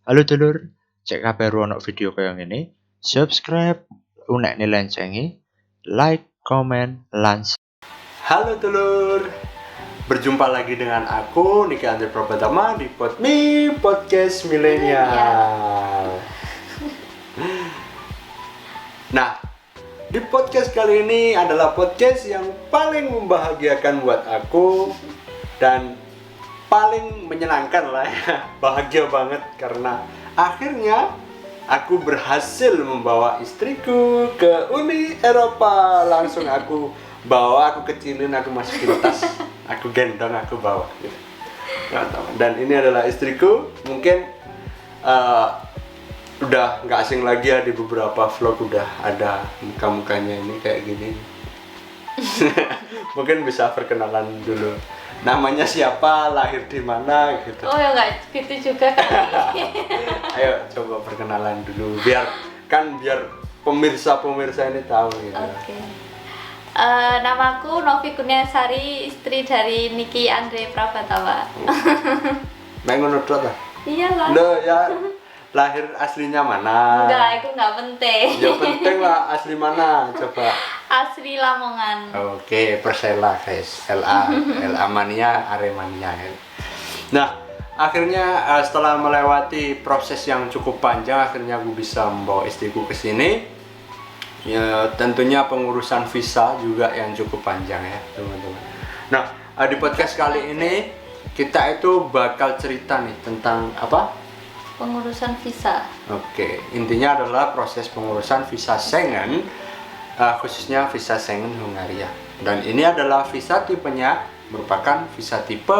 Halo dulur, cek kabeh ono video kaya ngene. Subscribe, unekne loncenge, like, comment, lan Halo dulur, berjumpa lagi dengan aku Niki Andre Prabhatama di Podme Podcast Milenial. Nah, di podcast kali ini adalah podcast yang paling membahagiakan buat aku dan paling menyenangkan lah ya. Bahagia banget karena akhirnya aku berhasil membawa istriku ke Uni Eropa. Langsung aku bawa, aku kecilin, aku masukin tas, aku gendong, aku bawa gitu. Dan ini adalah istriku. Mungkin udah nggak asing lagi ya, di beberapa vlog udah ada muka-mukanya ini kayak gini. Mungkin bisa perkenalan dulu. Namanya siapa, lahir di mana gitu. Oh ya nggak gitu juga kali. Ayo coba perkenalan dulu biar pemirsa ini tahu gitu. Oke. Namaku Novi Kurniasari, istri dari Niki Andre Prabhatama. Main ngono tok ta? Iyalah. Loh ya, lahir aslinya mana? Enggak, itu nggak penting. Ya penting lah, asli mana coba. Asli Lamongan. Oke, Persela guys, LA mania, Aremania. Nah, akhirnya setelah melewati proses yang cukup panjang, akhirnya aku bisa membawa istriku ke sini. Ya, tentunya pengurusan visa juga yang cukup panjang ya, teman-teman. Nah, di podcast kali ini kita itu bakal cerita nih tentang apa? Pengurusan visa. Oke, intinya adalah proses pengurusan visa Schengen, khususnya visa Schengen Hungaria. Dan ini adalah visa tipenya merupakan visa tipe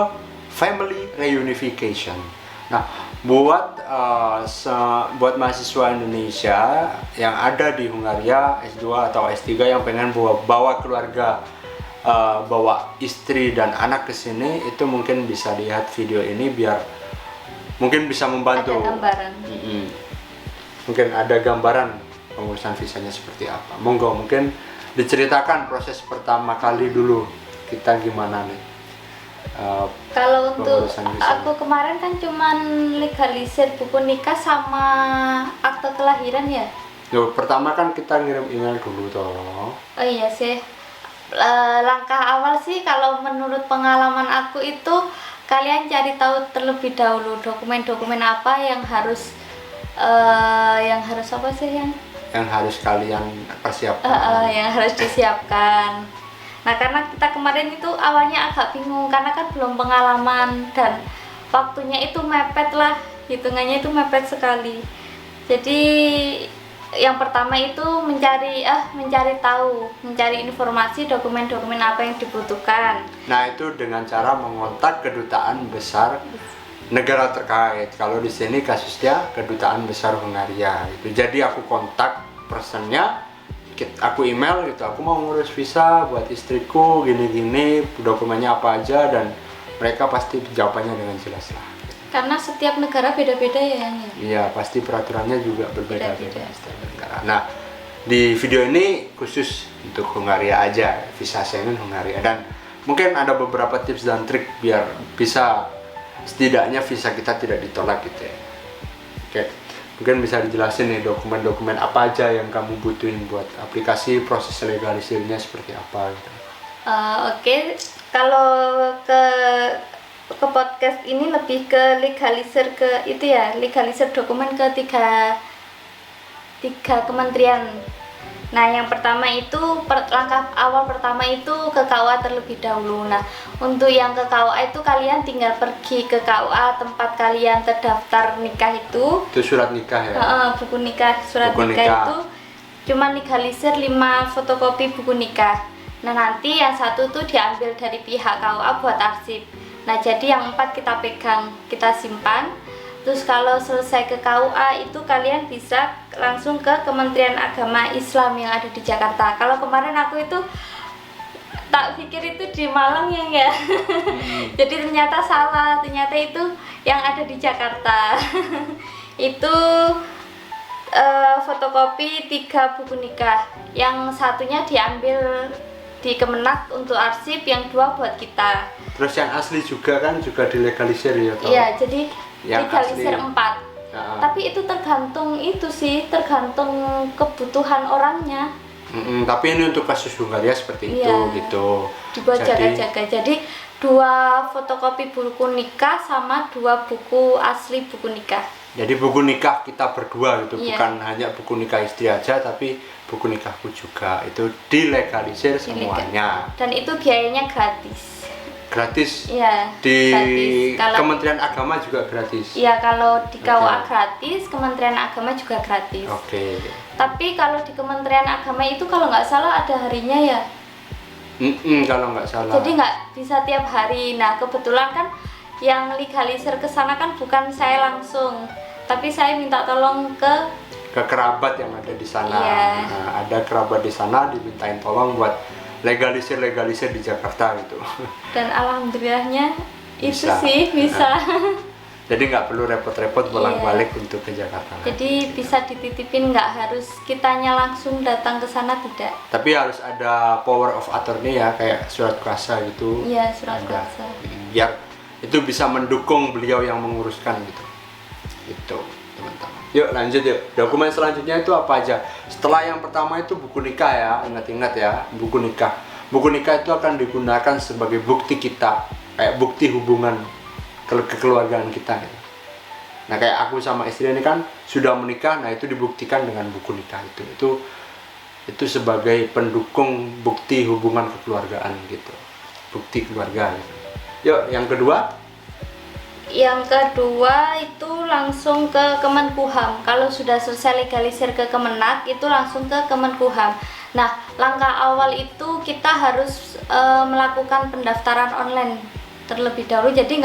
Family Reunification. Nah, buat mahasiswa Indonesia yang ada di Hungaria S2 atau S3 yang pengen bawa keluarga, bawa istri dan anak ke sini, itu mungkin bisa lihat video ini biar mungkin bisa membantu. Ada gambaran. Mungkin ada gambaran pengurusan visanya seperti apa. Monggo, mungkin diceritakan proses pertama kali dulu kita gimana nih. Kalau untuk pengurusan visanya. aku kemarin kan cuman legalisir buku nikah sama akte kelahiran ya. Loh, pertama kan kita ngirim email dulu toh. Oh iya sih. Langkah awal sih kalau menurut pengalaman aku itu kalian cari tahu terlebih dahulu dokumen-dokumen apa yang harus apa sih yang harus kalian persiapkan. yang harus disiapkan. Nah, karena kita kemarin itu awalnya agak bingung karena kan belum pengalaman dan waktunya itu mepet lah, hitungannya itu mepet sekali. Jadi yang pertama itu mencari informasi dokumen-dokumen apa yang dibutuhkan. Nah, itu dengan cara mengontak kedutaan besar negara terkait. Kalau di sini kasusnya kedutaan besar Hungaria gitu. Jadi aku kontak personnya, aku email gitu, aku mau ngurus visa buat istriku gini-gini, dokumennya apa aja, dan mereka pasti jawabannya dengan jelas lah. Karena setiap negara beda-beda ya Yang? Iya, pasti peraturannya juga berbeda-beda setiap negara. Nah, di video ini khusus untuk Hungaria aja, visa Schengen Hungaria, dan mungkin ada beberapa tips dan trik biar bisa setidaknya visa kita tidak ditolak gitu ya. Oke, mungkin bisa dijelasin nih dokumen-dokumen apa aja yang kamu butuhin buat aplikasi, proses legalisirnya seperti apa gitu. Oke. Kalau ke podcast ini lebih ke legalisir legalisir dokumen ke tiga kementerian. Nah, yang pertama itu langkah awal pertama itu ke KUA terlebih dahulu. Nah, untuk yang ke KUA itu kalian tinggal pergi ke KUA tempat kalian terdaftar nikah itu. Itu surat nikah ya? Buku nikah, surat nikah itu cuma legalisir 5 fotokopi buku nikah. Nah, nanti yang satu tuh diambil dari pihak KUA buat arsip. Nah, jadi yang 4 kita pegang, kita simpan. Terus kalau selesai ke KUA itu kalian bisa langsung ke Kementerian Agama Islam yang ada di Jakarta. Kalau kemarin aku itu tak pikir itu di Malang ya. Jadi ternyata salah, ternyata itu yang ada di Jakarta. Itu fotokopi 3 buku nikah. Yang satunya diambil di Kemenak untuk arsip, yang 2 buat kita. Terus yang asli juga kan juga dilegalisir ya toh? Iya, jadi yang legalisir asli, 4. Tapi itu tergantung kebutuhan orangnya. Tapi ini untuk kasus Hungaria seperti itu gitu. Dibuat jaga-jaga. Jadi 2 fotokopi buku nikah sama 2 buku asli buku nikah. Jadi buku nikah kita berdua gitu, bukan hanya buku nikah istri aja, tapi buku nikahku juga. Itu dilegalisir semuanya. Dan itu biayanya gratis. Gratis? Iya. Di gratis. Kementerian Agama juga gratis? Iya, kalau di KUA gratis, Kementerian Agama juga gratis. Oke. Tapi kalau di Kementerian Agama itu kalau nggak salah ada harinya ya. Kalau nggak salah. Jadi nggak bisa tiap hari. Nah kebetulan kan yang legalisir ke sana kan bukan saya langsung, tapi saya minta tolong ke kerabat yang ada di sana. Iya. Nah, ada kerabat di sana dimintain tolong buat legalisir di Jakarta gitu. Dan alhamdulillahnya itu Bisa. sih bisa. Jadi nggak perlu repot-repot bolak-balik untuk ke Jakarta. Jadi bisa dititipin, nggak harus kitanya langsung datang ke sana, tidak. Tapi harus ada power of attorney ya, kayak surat kuasa gitu. Iya, surat Ada. kuasa. Biar itu bisa mendukung beliau yang menguruskan gitu. Itu teman-teman. Yuk lanjut yuk. Dokumen selanjutnya itu apa aja? Setelah yang pertama itu buku nikah ya, ingat-ingat ya, buku nikah. Buku nikah itu akan digunakan sebagai bukti kita, kayak bukti hubungan kekeluargaan kita gitu. Nah kayak aku sama istri ini kan sudah menikah, nah itu dibuktikan dengan buku nikah itu sebagai pendukung bukti hubungan kekeluargaan gitu, bukti keluarga gitu. Yuk yang kedua. Yang kedua itu langsung ke Kemenkumham. Kalau sudah selesai legalisir ke Kemenak itu langsung ke Kemenkumham. Nah langkah awal itu kita harus melakukan pendaftaran online terlebih dahulu, jadi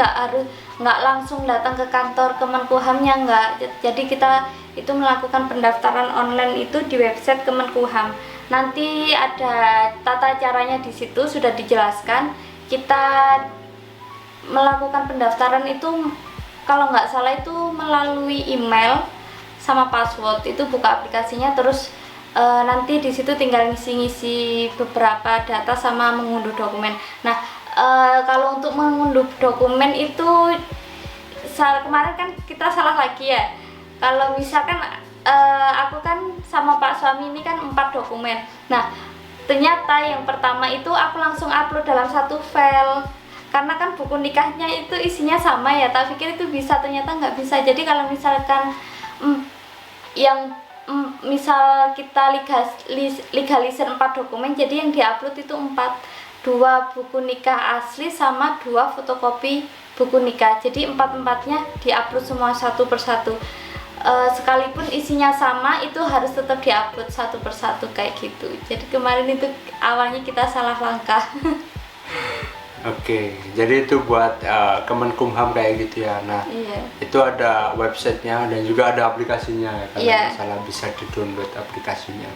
nggak langsung datang ke kantor Kemenkumhamnya, nggak. Jadi kita itu melakukan pendaftaran online itu di website Kemenkumham. Nanti ada tata caranya di situ sudah dijelaskan. Kita melakukan pendaftaran itu kalau nggak salah itu melalui email sama password, itu buka aplikasinya terus nanti di situ tinggal ngisi-ngisi beberapa data sama mengunduh dokumen. Nah kalau untuk mengunduh dokumen itu kemarin kan kita salah lagi ya. Kalau misalkan aku kan sama Pak suami ini kan 4 dokumen. Nah ternyata yang pertama itu aku langsung upload dalam satu file, karena kan buku nikahnya itu isinya sama ya. Tak pikir itu bisa, ternyata nggak bisa. Jadi kalau misalkan misal kita legalisir 4 dokumen, jadi yang diupload itu 2 buku nikah asli sama 2 fotokopi buku nikah. Jadi 4-empatnya diupload semua satu persatu. Sekalipun isinya sama itu harus tetap diupload satu persatu kayak gitu. Jadi kemarin itu awalnya kita salah langkah. Oke, jadi itu buat Kemenkumham kayak gitu ya. Nah, itu ada websitenya dan juga ada aplikasinya ya. Kalau nggak salah bisa di-download aplikasinya.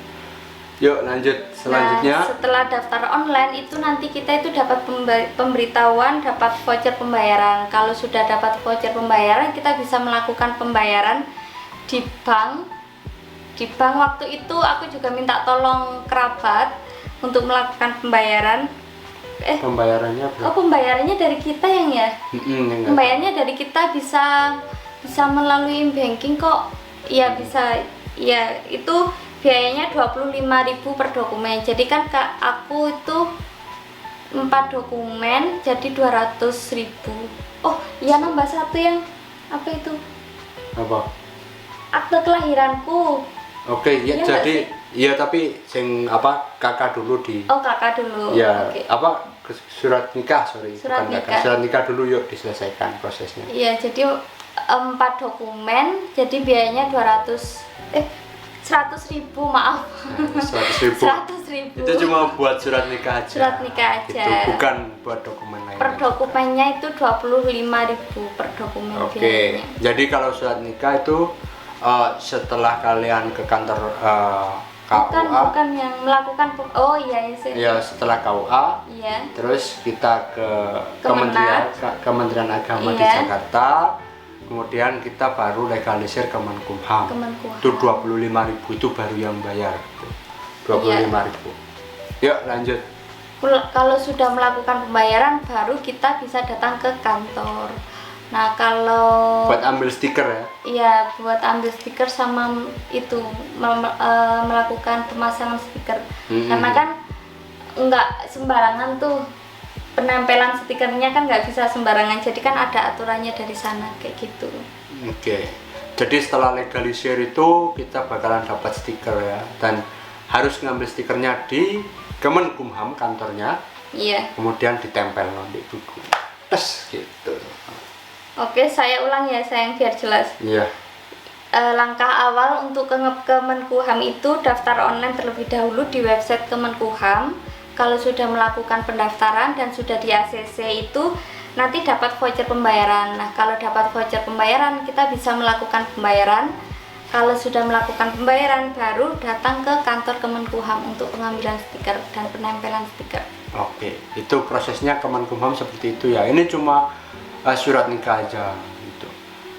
Yuk lanjut selanjutnya. Nah, setelah daftar online itu nanti kita itu dapat pemberitahuan, dapat voucher pembayaran. Kalau sudah dapat voucher pembayaran, kita bisa melakukan pembayaran di bank. Di bank waktu itu aku juga minta tolong kerabat untuk melakukan pembayaran. Pembayarannya berapa? Oh, pembayarannya dari kita yang ya? Pembayarannya dari kita bisa melalui banking kok. Iya bisa. Ya itu biayanya 25.000 per dokumen. Jadi kan aku itu 4 dokumen jadi 200.000. Oh iya, nambah satu yang apa itu? Apa? Akte kelahiranku. Oke, ya jadi iya, tapi sing apa kakak dulu di. Oh kakak dulu. Ya, okay. Apa surat nikah, Surat bukan nikah. Kakak. Surat nikah dulu yuk diselesaikan prosesnya. Iya, jadi 4 dokumen jadi biayanya 100.000, maaf. 100.000. 100.000. Itu cuma buat surat nikah aja. Surat nikah aja. Itu bukan buat dokumen lainnya. Per dokumennya itu 25.000 per dokumen. Oke. Jadi kalau surat nikah itu setelah kalian ke kantor KUA. Bukan yang melakukan. Oh iya sih. Ya setelah KUA. Iya. Terus kita ke Kemenak. Kementerian Agama di Iya. Jakarta. Kemudian kita baru legalisir Kemenkumham. Itu 25.000 itu baru yang bayar. 25.000. Yuk lanjut. Kalau sudah melakukan pembayaran baru kita bisa datang ke kantor. Nah kalau Buat ambil stiker ya? iya buat ambil stiker sama itu melakukan pemasangan stiker. Karena kan nggak sembarangan tuh penempelan stikernya kan nggak bisa sembarangan. Jadi kan ada aturannya dari sana kayak gitu. Oke. Jadi setelah legalisir itu kita bakalan dapat stiker ya, dan harus ngambil stikernya di Kemenkumham kantornya. Iya. Kemudian ditempel di buku. Tes gitu. Oke, saya ulang ya sayang biar jelas. Iya. Langkah awal untuk ke Kemenkumham itu daftar online terlebih dahulu di website Kemenkumham. Kalau sudah melakukan pendaftaran dan sudah di ACC itu nanti dapat voucher pembayaran. Nah, kalau dapat voucher pembayaran kita bisa melakukan pembayaran. Kalau sudah melakukan pembayaran baru datang ke kantor Kemenkumham untuk pengambilan stiker dan penempelan stiker. Oke, itu prosesnya Kemenkumham seperti itu ya. Ini cuma surat nikah aja gitu.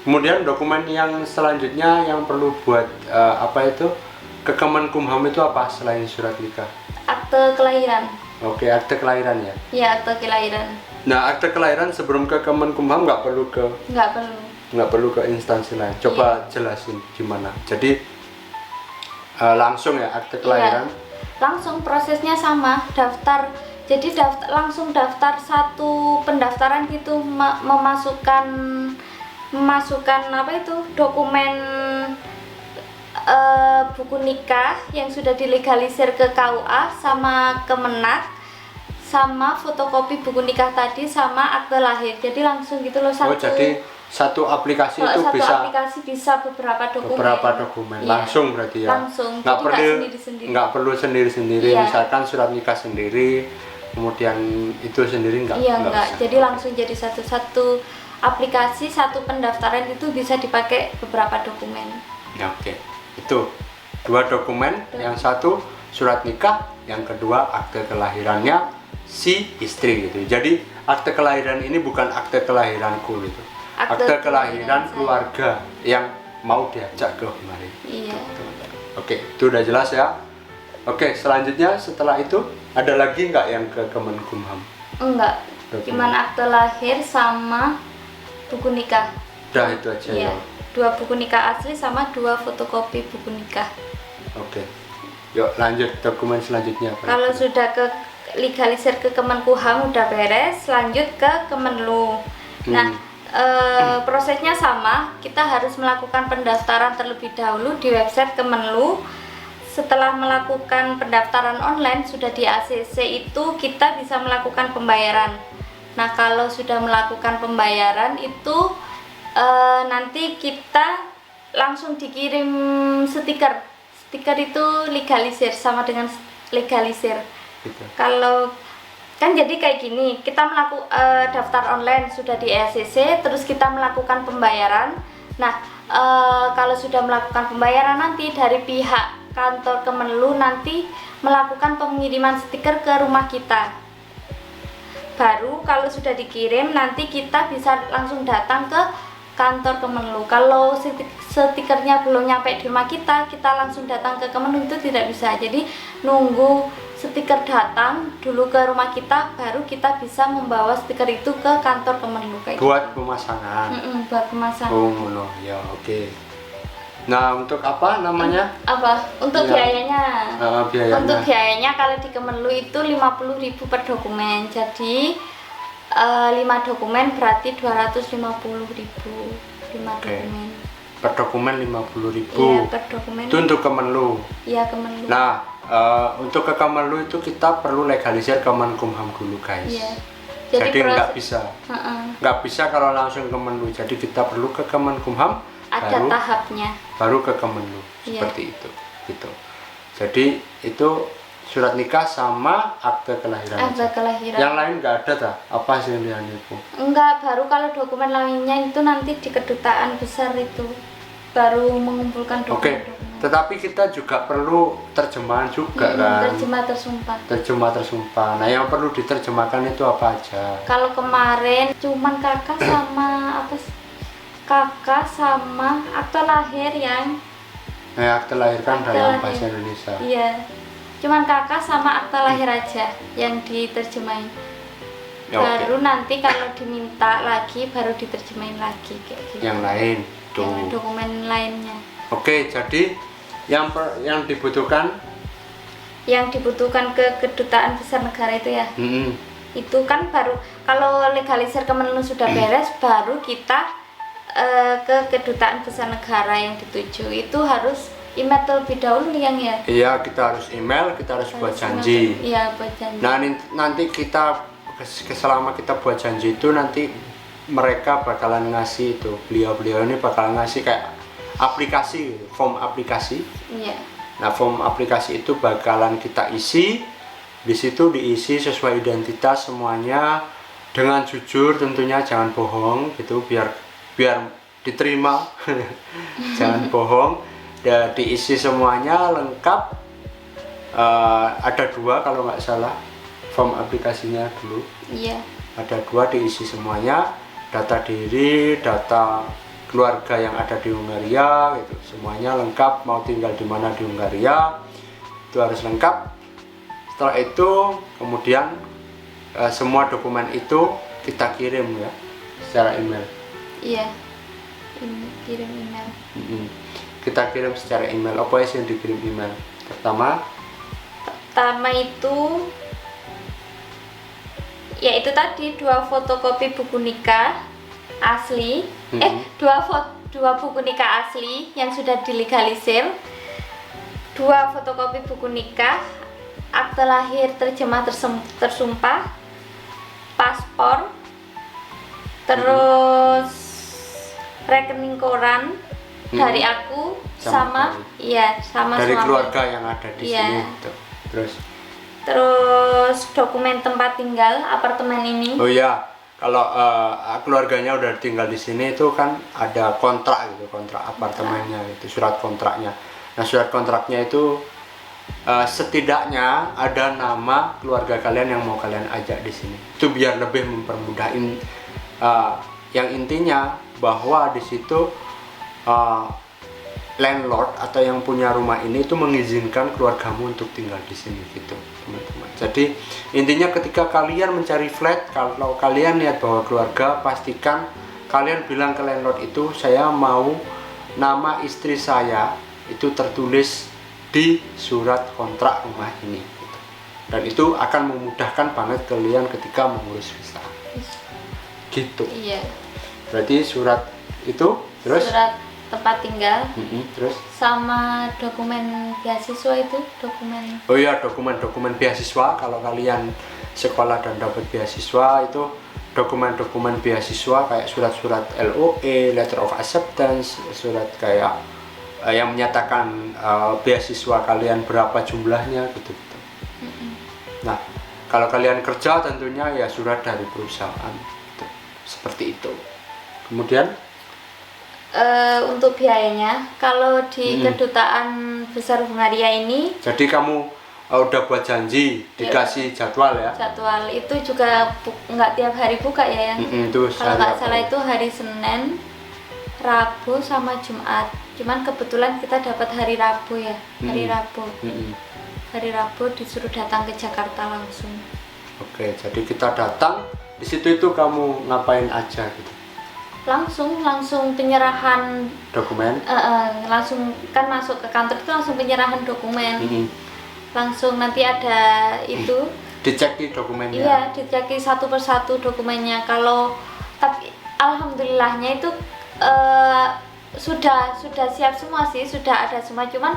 Kemudian dokumen yang selanjutnya yang perlu buat ke Kemenkumham itu apa selain surat nikah? Akte kelahiran. Oke, akte kelahiran ya. Iya, akte kelahiran. Nah, akte kelahiran sebelum ke Kemenkumham nggak perlu ke instansi lain. Coba jelasin gimana. Jadi langsung ya akte kelahiran. Iya, langsung prosesnya sama, daftar. Jadi langsung daftar satu pendaftaran gitu, memasukkan apa itu dokumen buku nikah yang sudah dilegalisir ke KUA sama Kemenak, sama fotokopi buku nikah tadi sama akte lahir. Jadi langsung gitu loh satu. Oh, jadi satu aplikasi itu satu bisa aplikasi bisa beberapa dokumen. Iya. Langsung berarti ya. Langsung. Nggak perlu sendiri-sendiri. Iya. Misalkan surat nikah sendiri, kemudian itu sendiri nggak. Iya, nggak enggak. usah. Jadi langsung jadi satu aplikasi, satu pendaftaran itu bisa dipakai beberapa dokumen. Ya, oke. Itu 2 dokumen, yang satu surat nikah, yang kedua akte kelahirannya si istri gitu. Jadi akte kelahiran ini bukan akte kelahiranku gitu. Akte kelahiran keluarga yang mau diajak ke kemari. Iya. Oke, itu udah jelas ya. Oke, selanjutnya setelah itu ada lagi nggak yang ke Kemenkumham? Enggak. Cuman akte lahir sama buku nikah. Udah itu aja Iya. ya. 2 buku nikah asli sama 2 fotokopi buku nikah. Oke. Yuk lanjut dokumen selanjutnya. Kalau sudah ke legalisir ke Kemenkumham udah beres, lanjut ke Kemenlu. Nah, prosesnya sama, kita harus melakukan pendaftaran terlebih dahulu di website Kemenlu. Setelah melakukan pendaftaran online sudah di ACC itu kita bisa melakukan pembayaran. Nah, kalau sudah melakukan pembayaran itu nanti kita langsung dikirim stiker. Stiker itu legalisir, sama dengan legalisir. Gitu. Kalau kan jadi kayak gini, kita daftar online sudah di ACC, terus kita melakukan pembayaran. Nah, kalau sudah melakukan pembayaran nanti dari pihak kantor Kemenlu nanti melakukan pengiriman stiker ke rumah kita. Baru kalau sudah dikirim nanti kita bisa langsung datang ke kantor Kemenlu. Kalau stikernya belum nyampe di rumah kita langsung datang ke Kemenlu itu tidak bisa. Jadi nunggu stiker datang dulu ke rumah kita, baru kita bisa membawa stiker itu ke kantor Kemenlu kayak buat gitu. pemasangan. Buat pemasangan. Oh, ya oke. Nah, untuk apa namanya? Apa? Untuk Ya. biayanya. Biayanya. Untuk biayanya kalau di Kemenlu itu 50.000 per dokumen. Jadi 5 dokumen berarti 250.000. 5 Oke. dokumen. Per dokumen 50.000. Iya, per dokumen. Itu untuk Kemenlu. Iya, Kemenlu. Nah, untuk ke Kemenlu itu kita perlu legalisir Kemenkumham dulu, guys. Iya. Jadi nggak bisa. Heeh. Nggak bisa kalau langsung ke Kemenlu. Jadi kita perlu ke Kemenkumham, Ada tahapnya. baru ke Kemenlu. Iya. Seperti itu. Gitu. Jadi itu surat nikah sama akte kelahiran. Akte aja. kelahiran. Yang lain nggak ada tak? Apa sih yang itu? Enggak, baru kalau dokumen lainnya itu nanti di kedutaan besar itu baru mengumpulkan Oke. dokumen. Tetapi kita juga perlu terjemahan juga kan? Terjemah tersumpah. Terjemah tersumpah. Nah, yang perlu diterjemahkan itu apa aja? Kalau kemarin cuman kakak sama apa sih? Kakak sama akte lahir yang Nah, akte lahir kan Akte dalam lahir. bahasa Indonesia. iya. Cuman kakak sama akte lahir aja yang diterjemahin. Ya, baru nanti kalau diminta lagi baru diterjemahin lagi kayak gitu. Yang lain tuh. Yang dokumen lainnya. Oke, jadi yang dibutuhkan ke kedutaan besar negara itu ya. Itu kan baru kalau legalisir Kemenlu sudah beres, baru kita ke kedutaan besar negara yang dituju. Itu harus email terlebih dahulu yang ya. Iya, kita harus email, kita harus buat janji. Iya, buat janji. Nah, nanti kita selama kita buat janji itu nanti mereka bakalan ngasih itu, beliau ini bakalan ngasih kayak aplikasi, form aplikasi. Iya. Nah, form aplikasi itu bakalan kita isi. Di situ diisi sesuai identitas semuanya dengan jujur, tentunya jangan bohong gitu, biar diterima. Jangan bohong. Dan diisi semuanya lengkap. Ada 2 kalau nggak salah form aplikasinya dulu. Iya. Ada 2 diisi semuanya, data diri, data keluarga yang ada di Hungaria gitu, semuanya lengkap, mau tinggal di mana di Hungaria itu harus lengkap. Setelah itu kemudian semua dokumen itu kita kirim ya secara email. Iya, kirim email. Kita kirim secara email. Apa sih yang dikirim email? Pertama itu ya itu tadi 2 fotokopi buku nikah asli, 2 buku nikah asli yang sudah dilegalisir, 2 fotokopi buku nikah, akte lahir terjemah tersumpah, paspor, terus rekening koran dari aku sama dari suami. keluarga yang ada di sini gitu. Terus dokumen tempat tinggal apartemen ini. Oh iya, kalau keluarganya udah tinggal di sini itu kan ada kontrak gitu, kontrak apartemennya itu, surat kontraknya. Nah, surat kontraknya itu setidaknya ada nama keluarga kalian yang mau kalian ajak di sini. Itu biar lebih mempermudah. Yang intinya bahwa di situ landlord atau yang punya rumah ini itu mengizinkan keluargamu untuk tinggal di sini gitu, teman-teman. Jadi intinya ketika kalian mencari flat, kalau kalian lihat bahwa keluarga, pastikan kalian bilang ke landlord itu, saya mau nama istri saya itu tertulis di surat kontrak rumah ini gitu. Dan itu akan memudahkan banget kalian ketika mengurus visa gitu. Iya. Berarti surat itu, terus surat tempat tinggal, terus sama dokumen beasiswa itu, dokumen. Oh iya, dokumen beasiswa. Kalau kalian sekolah dan dapat beasiswa itu dokumen beasiswa kayak surat-surat LOE, letter of acceptance, surat kayak yang menyatakan beasiswa kalian berapa jumlahnya gitu. Nah, kalau kalian kerja tentunya ya surat dari perusahaan gitu. Seperti itu. Kemudian untuk biayanya, kalau di kedutaan besar Hungaria ini, jadi kamu udah buat janji, dikasih jadwal ya? Jadwal itu juga nggak tiap hari buka ya yang kalau nggak salah itu hari Senin, Rabu sama Jumat. Cuman kebetulan kita dapat hari Rabu ya, hari Rabu. Hari Rabu disuruh datang ke Jakarta langsung. Oke, jadi kita datang di situ itu kamu ngapain aja gitu? Langsung penyerahan dokumen. Langsung kan masuk ke kantor itu langsung penyerahan dokumen. Langsung nanti ada itu diceki dokumennya. Iya, diceki satu persatu dokumennya. Tapi alhamdulillahnya itu sudah siap semua sih, sudah ada semua, cuman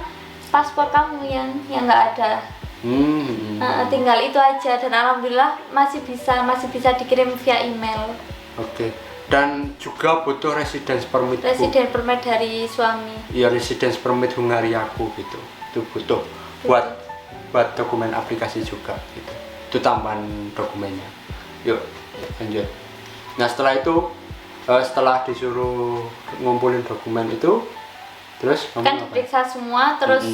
paspor kamu yang nggak ada. Tinggal itu aja, dan alhamdulillah masih bisa dikirim via email. Oke. Dan juga butuh residence permit. Residence permit dari suami. Iya, residence permit Hungariaku gitu. Itu butuh buat dokumen aplikasi juga gitu. Itu tambahan dokumennya. Yuk, lanjut. Nah, setelah itu setelah disuruh ngumpulin dokumen itu, terus kamu kan diperiksa semua, terus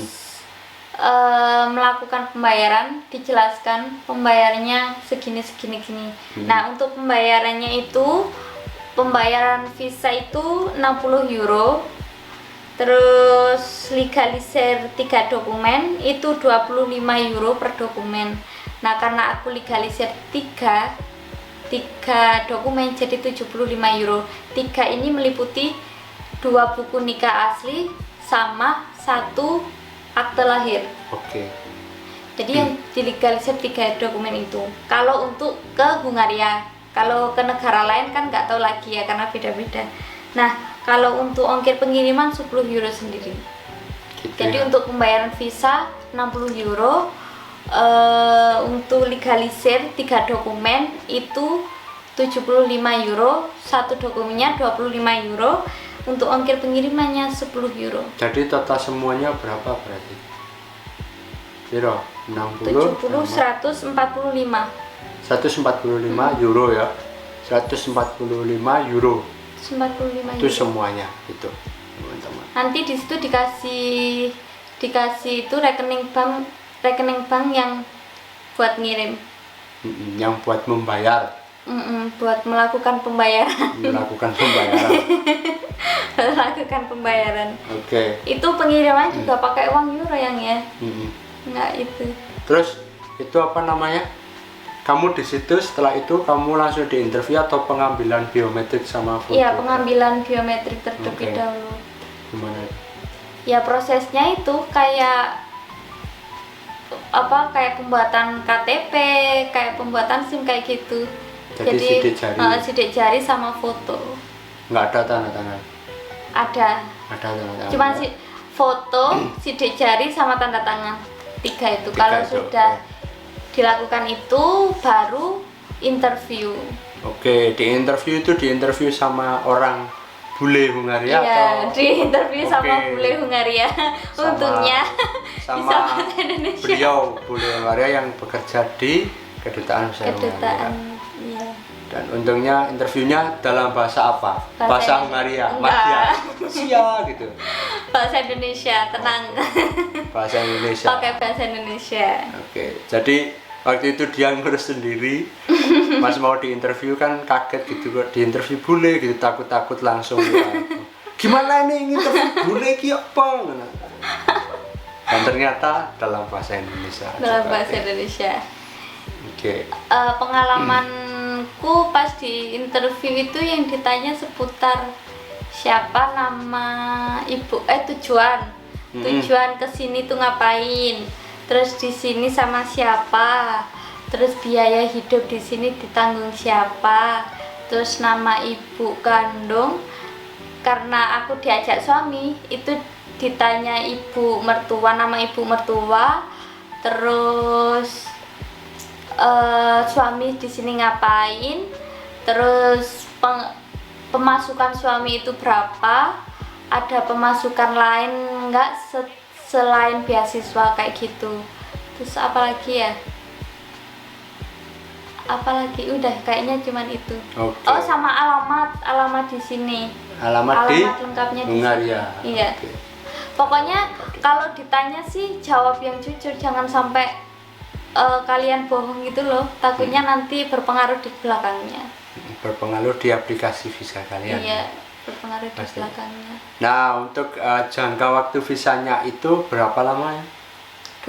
melakukan pembayaran, dijelaskan pembayarannya segini. Nah, untuk pembayarannya itu, pembayaran visa itu 60 euro, terus legalisir 3 dokumen itu 25 euro per dokumen. Nah, karena aku legalisir 3, 3 dokumen jadi 75 euro. 3 ini meliputi 2 buku nikah asli sama 1 akte lahir. Oke. Jadi yang dilegalisir 3 dokumen itu. Kalau untuk ke Hungaria, kalau ke negara lain kan nggak tahu lagi ya karena beda-beda. Nah, kalau untuk ongkir pengiriman 10 euro sendiri. Gitu Jadi ya. untuk pembayaran visa 60 euro, untuk legalisir 3 dokumen itu 75 euro, 1 dokumennya 25 euro, untuk ongkir pengirimannya 10 euro. Jadi total semuanya berapa berarti? Kira 70 145. 145 euro ya. 145 euro 45 itu euro. semuanya itu, teman-teman. Nanti di situ dikasih itu rekening bank yang buat ngirim. Yang buat membayar, Buat melakukan pembayaran. melakukan pembayaran. Melakukan pembayaran. Oke. Itu pengiriman juga pakai uang euro yang ya. Enggak itu. Terus itu apa namanya? Kamu di situ setelah itu kamu langsung diinterview atau pengambilan biometrik sama foto? Iya, pengambilan biometrik terlebih Oke. dahulu. Gimana? Ya prosesnya itu kayak kayak pembuatan KTP, kayak pembuatan SIM kayak gitu. Jadi sidik jari. Sidik jari sama foto. Nggak ada tanda tangan? Ada. Ada tanda tangan? Cuma foto, sidik jari sama tanda tangan. 3 itu. 3 Kalau itu, sudah oke. dilakukan itu baru interview. Oke, di interview sama orang bule Hungaria Iya, atau di interview sama Oke. bule Hungaria. Sama- Untungnya sama bisa bahasa Indonesia. beliau bule Hungaria yang bekerja di kedutaan besar Kedutaan. Hungaria. Iya. Dan untungnya interviewnya dalam bahasa apa? Bahasa Hungaria, Enggak. Madya, Sia gitu. Bahasa Indonesia, tenang. Bahasa Indonesia. Pakai bahasa Indonesia. Oke, jadi waktu itu dia ngurus sendiri. Pas mau diinterview kan kaget gitu, kok diinterview bule gitu, takut-takut langsung. Gimana ini interview bule ki apa? Dan ternyata dalam bahasa Indonesia. Dalam juga, bahasa ya. Indonesia. Oke. Pengalamanku pas di interview itu yang ditanya seputar siapa, nama ibu, tujuan kesini tuh ngapain, terus di sini sama siapa, terus biaya hidup di sini ditanggung siapa, terus nama ibu kandung. Karena aku diajak suami itu ditanya ibu mertua, nama ibu mertua, terus suami di sini ngapain, terus pemasukan suami itu berapa, ada pemasukan lain enggak selain beasiswa kayak gitu. Terus apalagi ya? Apalagi udah kayaknya cuman itu. Oke. Oh, sama alamat di sini. Alamat di lengkapnya di Hungaria. sini. Iya. Oke. Pokoknya kalau ditanya sih jawab yang jujur, jangan sampai kalian bohong gitu loh, takutnya nanti berpengaruh di belakangnya. Berpengaruh di aplikasi visa kalian. Iya, berpengaruh di Pasti. belakangnya. Nah, untuk jangka waktu visanya itu berapa lama ya?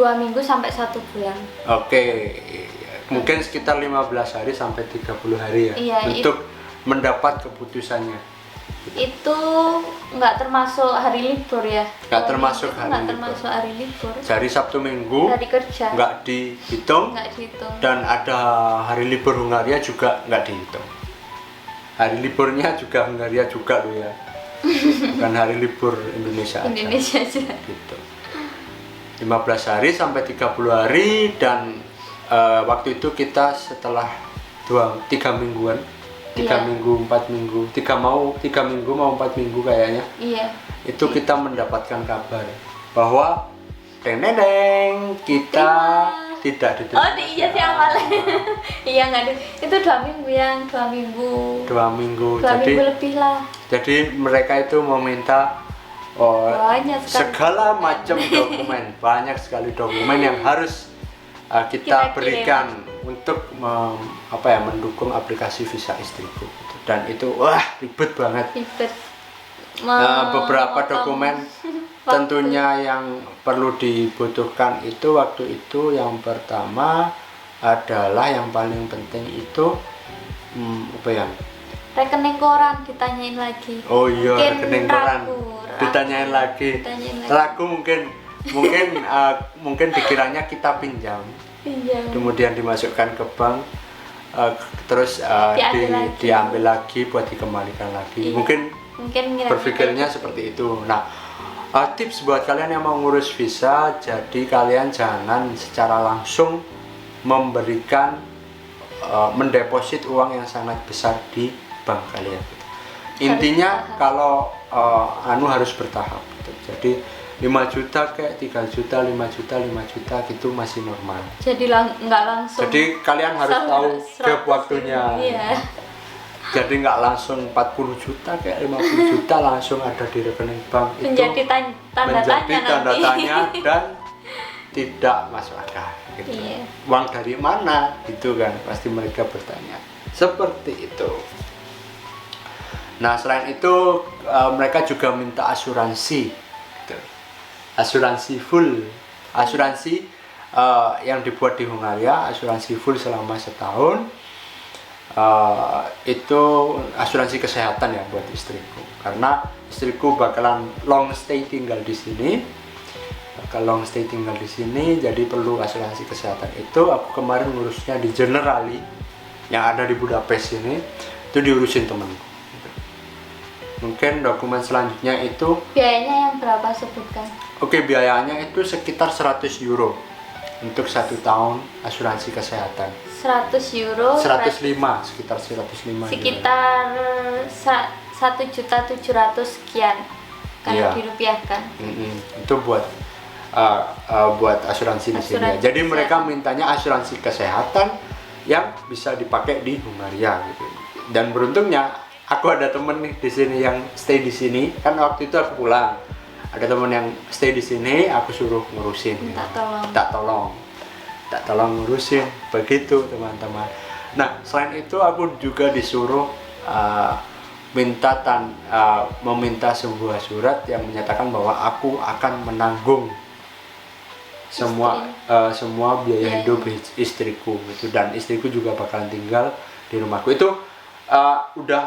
2 minggu sampai 1 bulan. Oke, mungkin sekitar 15 hari sampai 30 hari ya, Iya, untuk mendapat keputusannya. Itu nggak termasuk hari libur ya? Nggak 2 termasuk minggu hari nggak libur. termasuk hari libur. Dari Sabtu Minggu Hari kerja nggak dihitung, nggak dihitung. dan ada hari libur Hungaria juga nggak dihitung. Hari liburnya juga Hungaria juga loh ya, bukan hari libur Indonesia aja. Indonesia aja. Gitu. 15 hari sampai 30 hari, dan waktu itu kita setelah 3 mingguan, 3 Iya. minggu, 4 minggu, 3 minggu mau 4 minggu kayaknya, Iya. itu kita mendapatkan kabar bahwa deng kita tidak diterima. Oh, iya sih awalnya. Iya nggak ada. Itu 2 minggu yang 2 minggu. 2 minggu. 2 minggu lebih lah. Jadi mereka itu meminta Banyak sekali. segala macam dokumen, banyak sekali dokumen yang harus kita Kita berikan untuk mendukung aplikasi visa istriku. Dan itu ribet banget. Ribet. Beberapa Memotong dokumen waktu. tentunya yang perlu dibutuhkan itu waktu itu, yang pertama adalah yang paling penting itu apa ya? Rekening koran ditanyain lagi. Oh iya, Mungkin rekening koran ditanyain lagi. Ragu mungkin dikiranya kita pinjam. Kemudian dimasukkan ke bank, terus diambil lagi buat dikembalikan lagi. Iya. Mungkin Mungkin berpikirnya seperti itu. Nah, tips buat kalian yang mau ngurus visa, jadi kalian jangan secara langsung memberikan mendeposit uang yang sangat besar di bank kalian. Intinya kalau harus bertahap gitu. Jadi 5 juta kayak 3 juta, 5 juta, 5 juta gitu masih normal. Jadi nggak langsung. Jadi kalian harus tahu gap waktunya. Iya. Jadi nggak langsung 40 juta kayak 50 juta langsung ada di rekening bank. Itu Menjadi tanda tanya dan tidak masuk akal gitu. Iya. Uang dari mana gitu kan, pasti mereka bertanya seperti itu. Nah, selain itu mereka juga minta asuransi gitu. Asuransi full, asuransi yang dibuat di Hungaria, asuransi full selama setahun. Itu asuransi kesehatan ya buat istriku, karena istriku bakalan long stay tinggal di sini, jadi perlu asuransi kesehatan. Itu aku kemarin ngurusnya di Generali yang ada di Budapest ini, itu diurusin temanku. Mungkin dokumen selanjutnya itu biayanya yang berapa sebutkan? Oke, biayanya itu sekitar 100 euro untuk 1 tahun asuransi kesehatan. 100 euro 105, sekitar 105 sekitar 1.700.000 sekian kalau dirupiahkan. Itu buat asuransi di sini. Jadi mereka mintanya asuransi kesehatan yang bisa dipakai di Hungaria gitu. Dan beruntungnya aku ada temen nih di sini yang stay di sini. Kan waktu itu aku pulang, ada temen yang stay di sini, aku suruh ngurusin. Tak tolong ngurusin, begitu teman-teman. Nah, selain itu aku juga disuruh meminta sebuah surat yang menyatakan bahwa aku akan menanggung semua biaya hidup istriku gitu, dan istriku juga bakalan tinggal di rumahku. Itu udah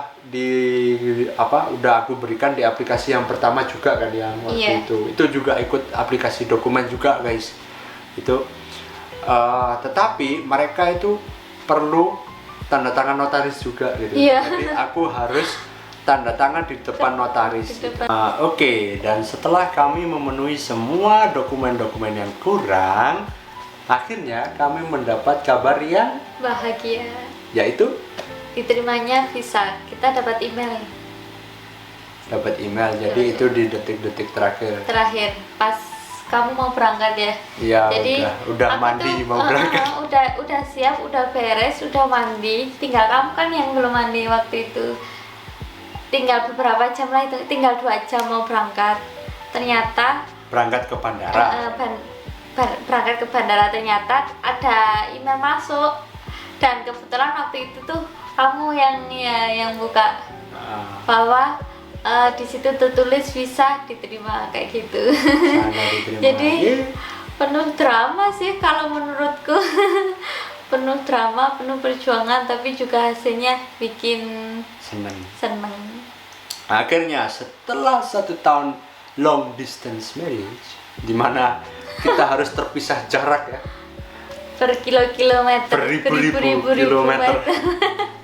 aku berikan di aplikasi yang pertama juga kan, yang waktu itu juga ikut aplikasi dokumen juga guys itu. Tetapi mereka itu perlu tanda tangan notaris juga gitu. Jadi aku harus tanda tangan di depan notaris. Oke, dan setelah kami memenuhi semua dokumen-dokumen yang kurang, akhirnya kami mendapat kabar yang bahagia, yaitu diterimanya visa. Kita dapat email. Jadi itu di detik-detik terakhir pas kamu mau berangkat ya. Iya, jadi udah mandi mau berangkat. Udah siap, udah beres, udah mandi. Tinggal kamu kan yang belum mandi waktu itu. Tinggal beberapa jam lah, itu tinggal 2 jam mau berangkat. Ternyata berangkat ke bandara. Berangkat ke bandara, ternyata ada email masuk. Dan kebetulan waktu itu tuh kamu yang buka bahwa di situ tertulis visa diterima kayak gitu. Jadi penuh drama sih kalau menurutku. Penuh drama, penuh perjuangan, tapi juga hasilnya bikin seneng. Akhirnya setelah 1 tahun long distance marriage, di mana kita harus terpisah jarak ya, berkilometer,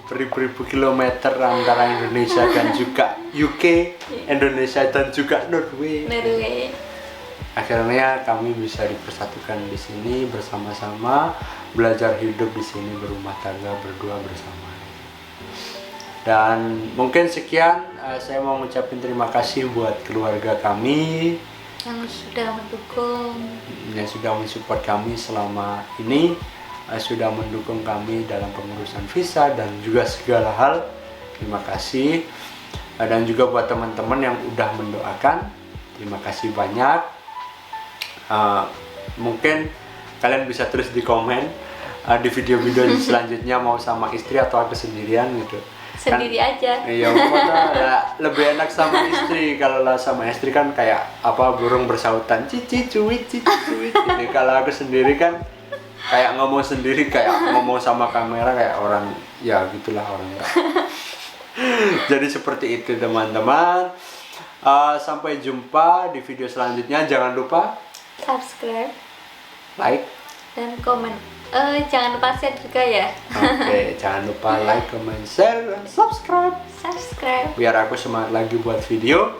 beribu-ribu kilometer antara Indonesia dan juga UK, Indonesia dan juga Norway. Akhirnya kami bisa dipersatukan di sini bersama-sama, belajar hidup di sini, berumah tangga berdua bersama. Dan mungkin sekian, saya mau mengucapkan terima kasih buat keluarga kami yang sudah mendukung, yang sudah mensupport kami selama ini, sudah mendukung kami dalam pengurusan visa dan juga segala hal. Terima kasih. Dan juga buat teman-teman yang udah mendoakan, terima kasih banyak. Mungkin kalian bisa tulis di komen di video-video selanjutnya mau sama istri atau aku sendirian gitu. Sendiri aja. Iya, ya, lebih enak sama istri. Kalau sama istri kan kayak burung bersautan, cici cuit. Jadi kalau aku sendiri kan kayak ngomong sendiri, kayak ngomong sama kamera kayak orang ya gitulah orang. Jadi seperti itu teman-teman. Sampai jumpa di video selanjutnya. Jangan lupa subscribe, like, dan komen. Jangan lupa share juga ya. Oke, jangan lupa like, comment, share, dan subscribe. Subscribe. Biar aku semangat lagi buat video.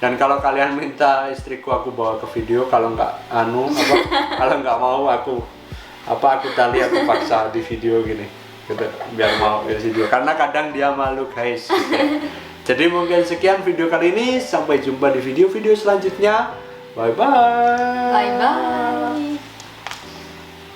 Dan kalau kalian minta istriku aku bawa ke video, kalau nggak kalau nggak mau aku tali aku paksa di video gini, gitu, biar mau di video. Karena kadang dia malu guys. Gitu. Jadi mungkin sekian video kali ini. Sampai jumpa di video-video selanjutnya. Bye bye. Bye bye.